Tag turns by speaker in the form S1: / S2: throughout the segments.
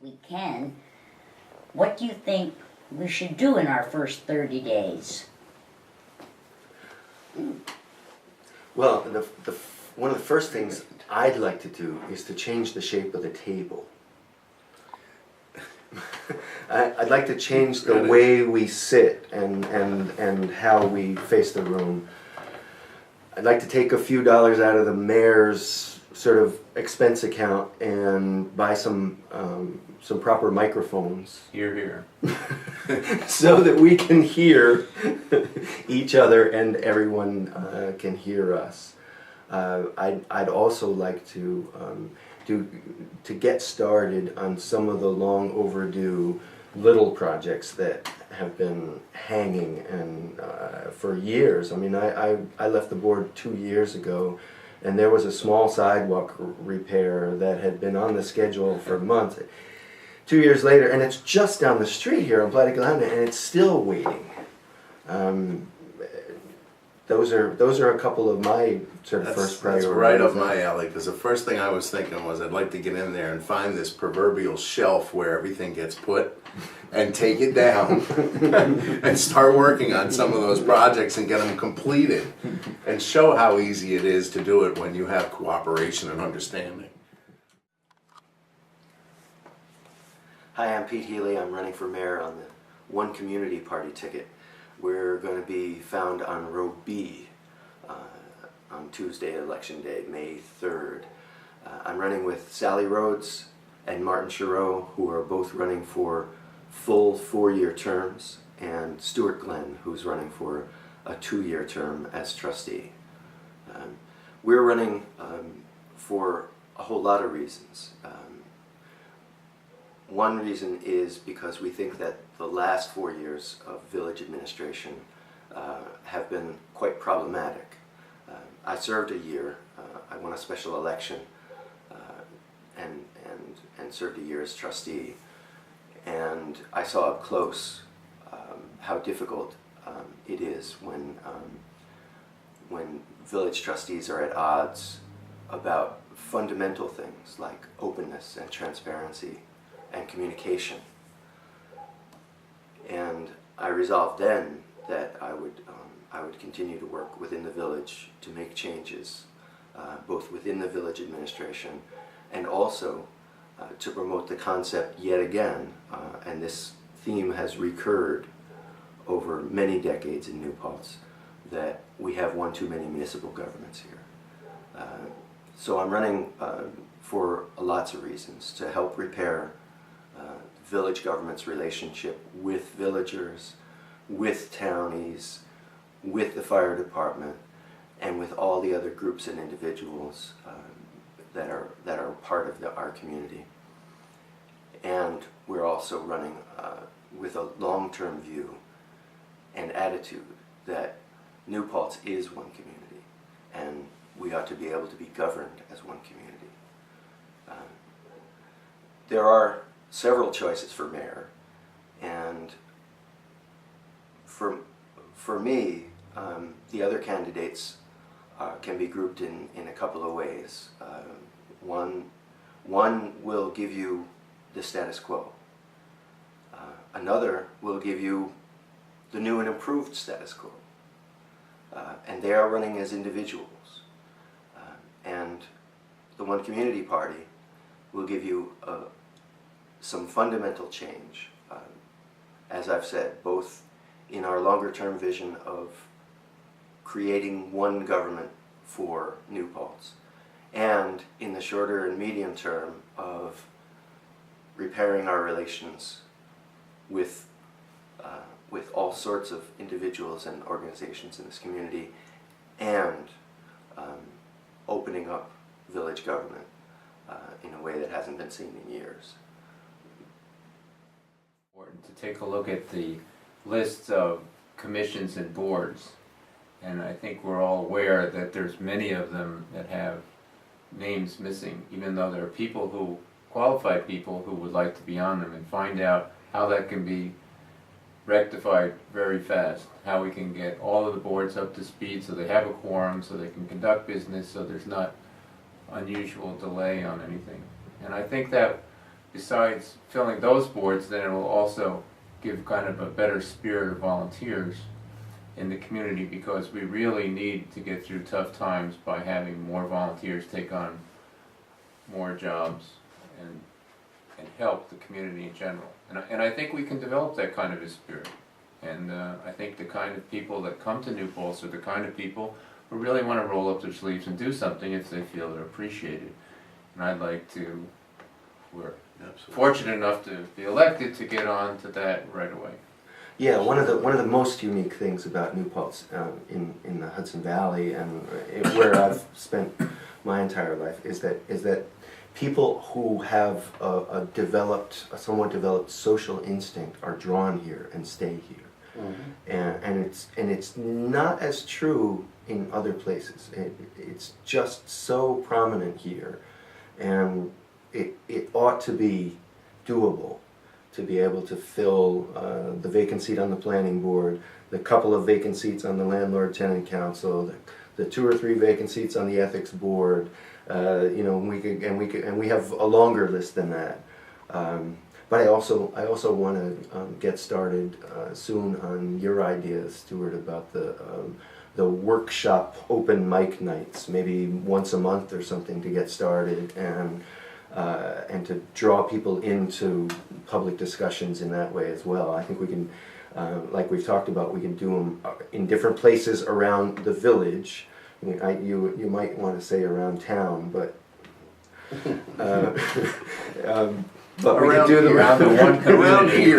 S1: we can, what do you think we should do in our first 30 days?
S2: Well, one of the first things I'd like to do is to change the shape of the table. I'd like to change the way we sit and how we face the room. I'd like to take a few dollars out of the mayor's sort of expense account and buy some proper microphones.
S3: Hear, hear.
S2: So that we can hear each other and everyone can hear us. I'd also like to get started on some of the long overdue little projects that have been hanging and for years. I mean, I left the board 2 years ago, and there was a small sidewalk repair that had been on the schedule for months. 2 years later, and it's just down the street here on Plattekill Avenue, and it's still waiting. Those are a couple of my sort of first priorities.
S4: That's right up my alley, because the first thing I was thinking was I'd like to get in there and find this proverbial shelf where everything gets put and take it down and start working on some of those projects and get them completed and show how easy it is to do it when you have cooperation and understanding.
S2: Hi, I'm Pete Healey. I'm running for mayor on the One Community Party ticket. We're going to be found on row B on Tuesday, election day, May 3rd. I'm running with Sally Rhoads and Martin Sherow, who are both running for full 4-year terms, and Stewart Glenn, who's running for a 2-year term as trustee. We're running for a whole lot of reasons. One reason is because we think that the last 4 years of village administration have been quite problematic. I served a year. I won a special election and served a year as trustee. And I saw up close how difficult it is when village trustees are at odds about fundamental things like openness and transparency and communication. And I resolved then that I would continue to work within the village to make changes, both within the village administration and also to promote the concept yet again, and this theme has recurred over many decades in New Paltz, that we have one too many municipal governments here. So I'm running for lots of reasons to help repair village government's relationship with villagers, with townies, with the fire department, and with all the other groups and individuals that are part of our community. And we're also running with a long-term view and attitude that New Paltz is one community, and we ought to be able to be governed as one community. There are several choices for mayor, and for me, the other candidates can be grouped in a couple of ways. One will give you the status quo. Another will give you the new and improved status quo. And they are running as individuals. And the One Community Party will give you some fundamental change, as I've said, both in our longer term vision of creating one government for New Paltz, and in the shorter and medium term of repairing our relations with all sorts of individuals and organizations in this community, and opening up village government in a way that hasn't been seen in years.
S3: To take a look at the lists of commissions and boards, and I think we're all aware that there's many of them that have names missing, even though there are qualified people who would like to be on them, and find out how that can be rectified very fast, how we can get all of the boards up to speed so they have a quorum, so they can conduct business, so there's not unusual delay on anything. And I think that besides filling those boards, then it will also give kind of a better spirit of volunteers in the community, because we really need to get through tough times by having more volunteers take on more jobs and help the community in general. And I think we can develop that kind of a spirit. And I think the kind of people that come to New Paltz are the kind of people who really want to roll up their sleeves and do something if they feel they're appreciated. And I'd like to, we're fortunate enough to be elected to get on to that right away.
S2: Yeah, one of the most unique things about New Paltz in the Hudson Valley and where I've spent my entire life is that people who have a somewhat developed social instinct are drawn here and stay here. Mm-hmm. And it's not as true in other places. It's just so prominent here, and it ought to be doable to be able to fill the vacant seat on the planning board, the couple of vacant seats on the landlord-tenant council, the 2 or 3 vacant seats on the ethics board. You know, we have a longer list than that. But I also want to get started soon on your ideas, Stewart, about the workshop open mic nights, maybe once a month or something to get started, and to draw people into public discussions in that way as well. I think we can, like we've talked about, we can do them in different places around the village. I mean, you might want to say around town, but but we could do them
S3: around the one community.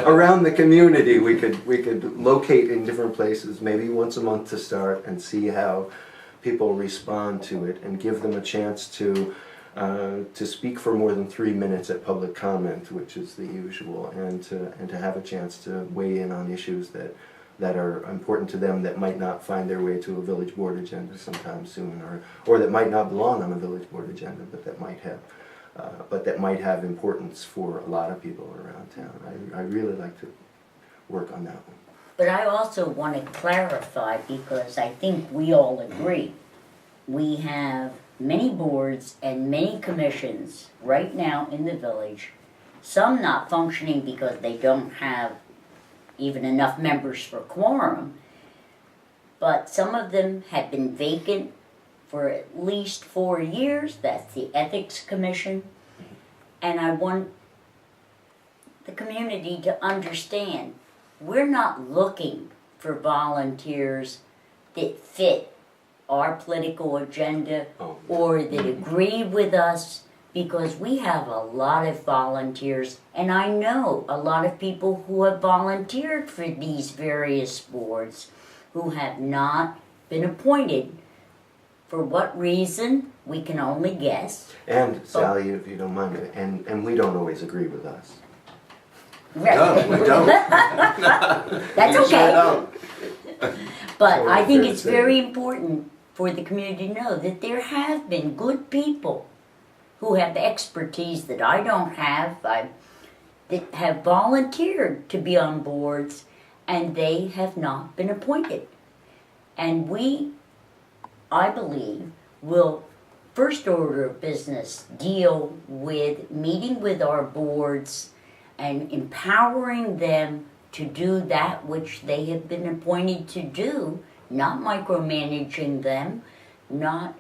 S2: around the community. We could locate in different places, maybe once a month to start, and see how people respond to it, and give them a chance to speak for more than 3 minutes at public comment, which is the usual, and to have a chance to weigh in on issues that are important to them, that might not find their way to a village board agenda sometime soon, or that might not belong on a village board agenda, but that might have importance for a lot of people around town. I really like to work on that one.
S1: But I also want to clarify, because I think we all agree, we have many boards and many commissions right now in the village, some not functioning because they don't have even enough members for quorum, but some of them have been vacant for at least 4 years. That's the Ethics Commission. And I want the community to understand, we're not looking for volunteers that fit our political agenda or that agree with us, because we have a lot of volunteers, and I know a lot of people who have volunteered for these various boards who have not been appointed. For what reason, we can only guess.
S2: And Sally, if you don't mind, and we don't always agree with us.
S1: Right.
S4: No, we don't.
S1: That's
S4: We
S1: okay.
S4: sure don't.
S1: But
S2: Totally
S1: I think
S2: fair to
S1: it's
S2: say.
S1: very important for the community to know that there have been good people who have expertise that I don't have, that have volunteered to be on boards, and they have not been appointed. And we, I believe, will, first order of business, deal with meeting with our boards and empowering them to do that which they have been appointed to do, not micromanaging them, not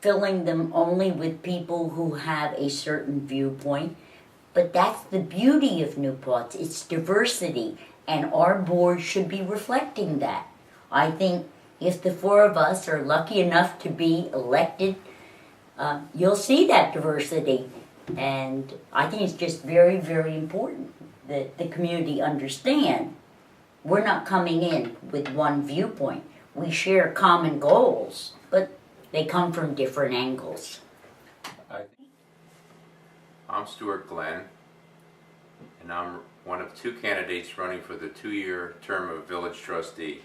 S1: filling them only with people who have a certain viewpoint. But that's the beauty of New Paltz. It's diversity, and our board should be reflecting that. I think if the 4 of us are lucky enough to be elected, you'll see that diversity. And I think it's just very, very important that the community understand we're not coming in with one viewpoint. We share common goals, but they come from different angles.
S3: I'm Stewart Glenn, and I'm one of 2 candidates running for the 2-year term of village trustee.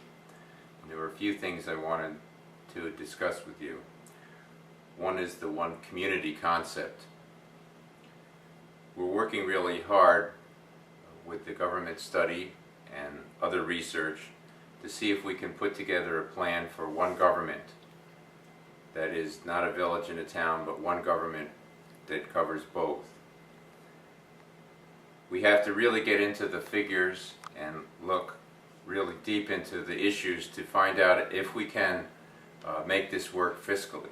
S3: And there were a few things I wanted to discuss with you. One is the one community concept. We're working really hard with the government study and other research to see if we can put together a plan for one government that is not a village and a town, but one government that covers both. we have to really get into the figures and look really deep into the issues to find out if we can make this work fiscally.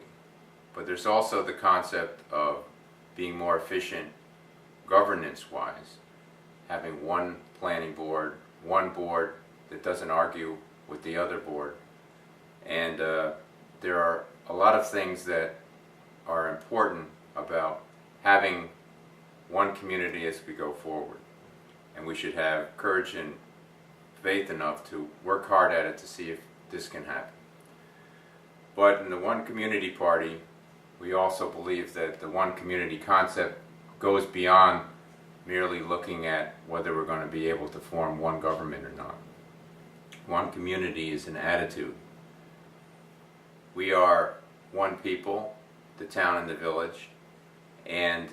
S3: But there's also the concept of being more efficient governance-wise, having one planning board, one board that doesn't argue with the other board. And there are a lot of things that are important about having one community as we go forward. And we should have courage and faith enough to work hard at it to see if this can happen. But in the One Community Party, we also believe that the one community concept goes beyond merely looking at whether we're going to be able to form one government or not. One community is an attitude. We are one people, the town and the village, and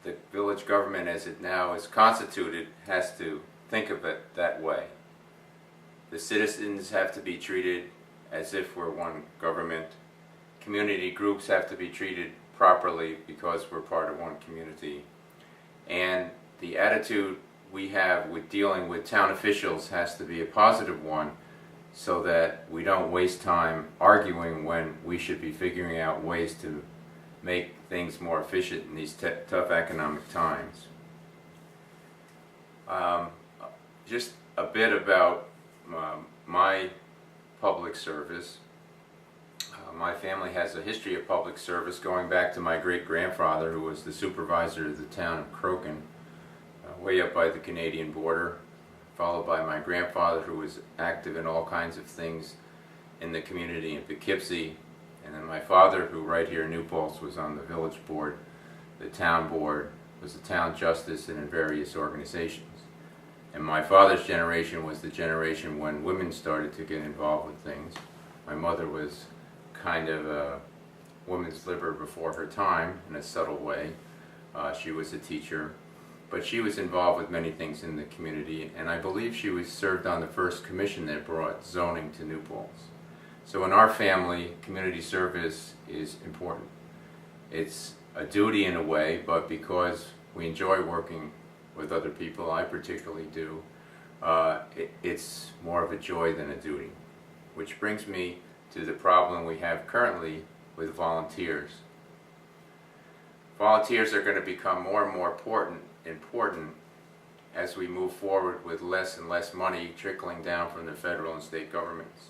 S3: the village government as it now is constituted has to think of it that way. The citizens have to be treated as if we're one government. Community groups have to be treated properly because we're part of one community. And the attitude we have with dealing with town officials has to be a positive one, so that we don't waste time arguing when we should be figuring out ways to make things more efficient in these tough economic times. Just a bit about my public service. My family has a history of public service going back to my great-grandfather, who was the supervisor of the town of Croken, way up by the Canadian border, followed by my grandfather, who was active in all kinds of things in the community in Poughkeepsie, and then my father, who right here in New Paltz was on the village board, the town board, was the town justice, and in various organizations. And my father's generation was the generation when women started to get involved with things. My mother was kind of a woman's liber before her time in a subtle way. She was a teacher, but she was involved with many things in the community, and I believe she was served on the first commission that brought zoning to New Paltz. So in our family, community service is important. It's a duty in a way, but because we enjoy working with other people, I particularly do, it's more of a joy than a duty. Which brings me to the problem we have currently with volunteers. Volunteers are going to become more and more important as we move forward with less and less money trickling down from the federal and state governments.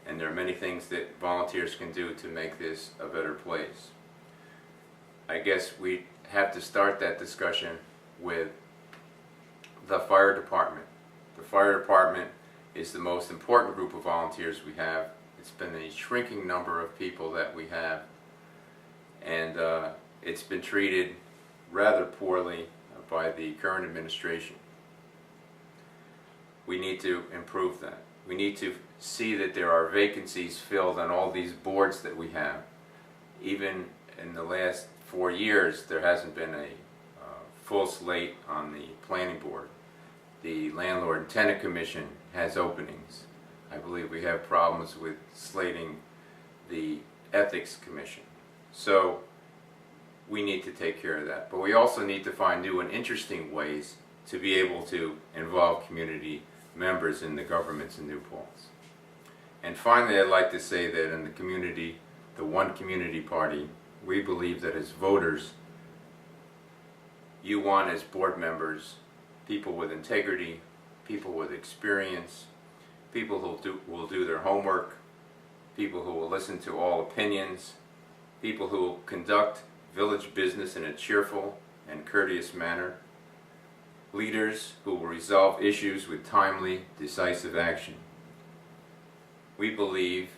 S3: And there are many things that volunteers can do to make this a better place. I guess we have to start that discussion with the fire department. The fire department is the most important group of volunteers we have. It's been a shrinking number of people that we have, and it's been treated rather poorly by the current administration. We need to improve that. We need to see that there are vacancies filled on all these boards that we have. Even in the last 4 years, there hasn't been a full slate on the planning board. The Landlord and Tenant Commission has openings. I believe we have problems with slating the Ethics Commission. So we need to take care of that. But we also need to find new and interesting ways to be able to involve community members in the governments in New Paltz. And finally, I'd like to say that in the community, the One Community Party, we believe that as voters, you want as board members people with integrity, people with experience, people who will do their homework, people who will listen to all opinions, people who will conduct village business in a cheerful and courteous manner, leaders who will resolve issues with timely, decisive action. We believe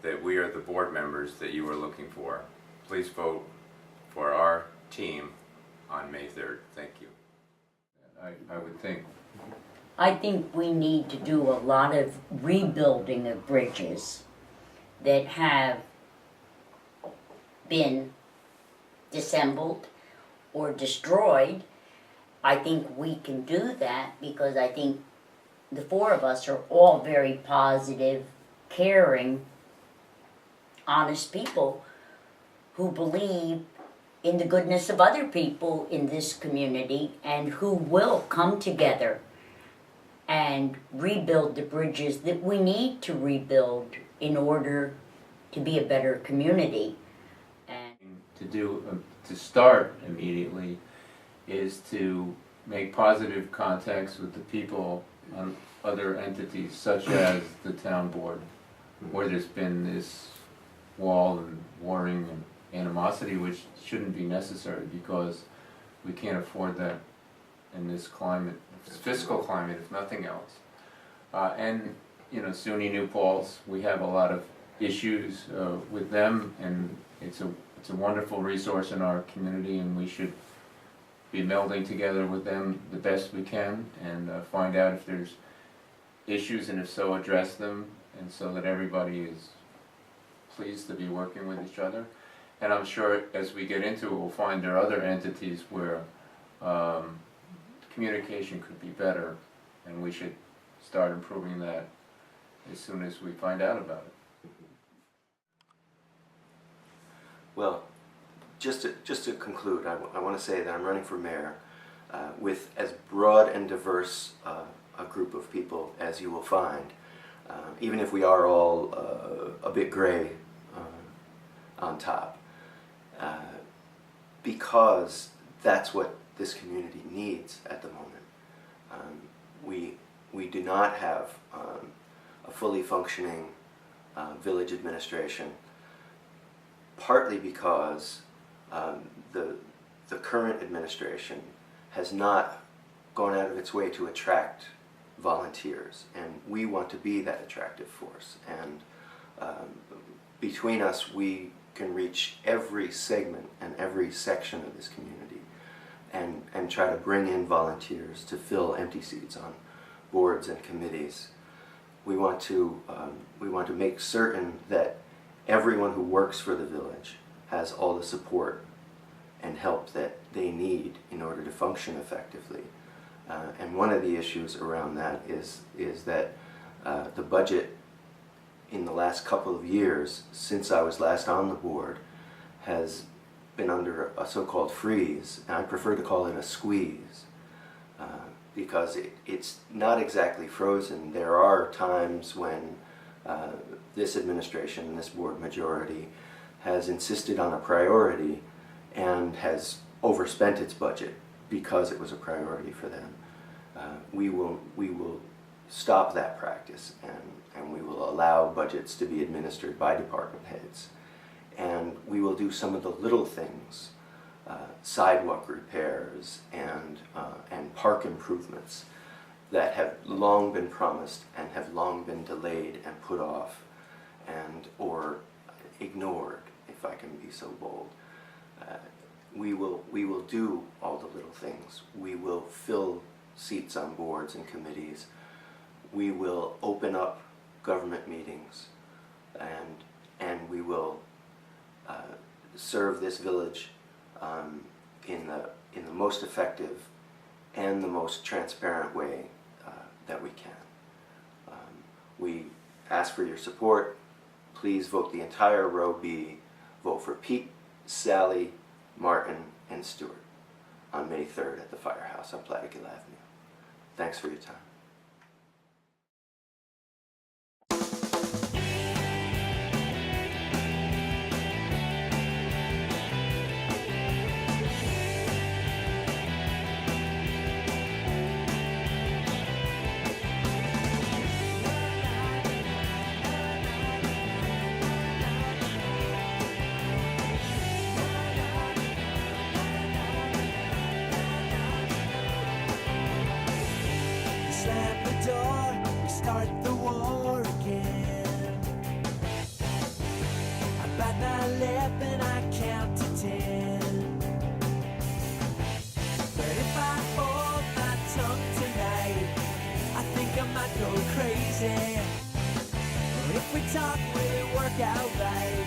S3: that we are the board members that you are looking for. Please vote for our team on May 3rd. Thank you. I would think.
S1: I think we need to do a lot of rebuilding of bridges that have been disassembled or destroyed. I think we can do that because I think the four of us are all very positive, caring, honest people who believe in the goodness of other people in this community and who will come together and rebuild the bridges that we need to rebuild in order to be a better community. And
S3: To start immediately is to make positive contacts with the people on other entities such as the town board, where there's been this wall and warring and animosity, which shouldn't be necessary because we can't afford that in this climate, this fiscal climate, if nothing else. And SUNY New Paltz, we have a lot of issues with them, and it's a wonderful resource in our community, and we should be melding together with them the best we can and find out if there's issues, and if so, address them, and so that everybody is pleased to be working with each other. And I'm sure as we get into it, we'll find there are other entities where communication could be better, and we should start improving that as soon as we find out about it.
S2: Well, just to conclude, I want to say that I'm running for mayor with as broad and diverse a group of people as you will find, even if we are all a bit gray on top, because that's what this community needs at the moment. We do not have a fully functioning village administration, partly because the current administration has not gone out of its way to attract volunteers, and we want to be that attractive force. And between us, we can reach every segment and every section of this community and try to bring in volunteers to fill empty seats on boards and committees. We want to make certain that everyone who works for the village has all the support and help that they need in order to function effectively. And one of the issues around that is that the budget in the last couple of years, since I was last on the board, has been under a so-called freeze, and I prefer to call it a squeeze, because it's not exactly frozen. There are times when this administration, this board majority, has insisted on a priority and has overspent its budget because it was a priority for them. We will stop that practice, and we will allow budgets to be administered by department heads. And we will do some of the little things, sidewalk repairs and park improvements that have long been promised and have long been delayed and put off or ignored, if I can be so bold. We will do all the little things. We will fill seats on boards and committees. We will open up government meetings, and we will serve this village in the most effective and the most transparent way that we can. We ask for your support. Please vote the entire row B. Vote for Pete, Sally, Martin, and Stewart on May 3rd at the Firehouse on Plattekill Avenue. Thanks for your time.
S5: Slam the door, we start the war again. I bite my lip and I count to 10. But if I hold my tongue tonight, I think I might go crazy. Or if we talk, will it work out right?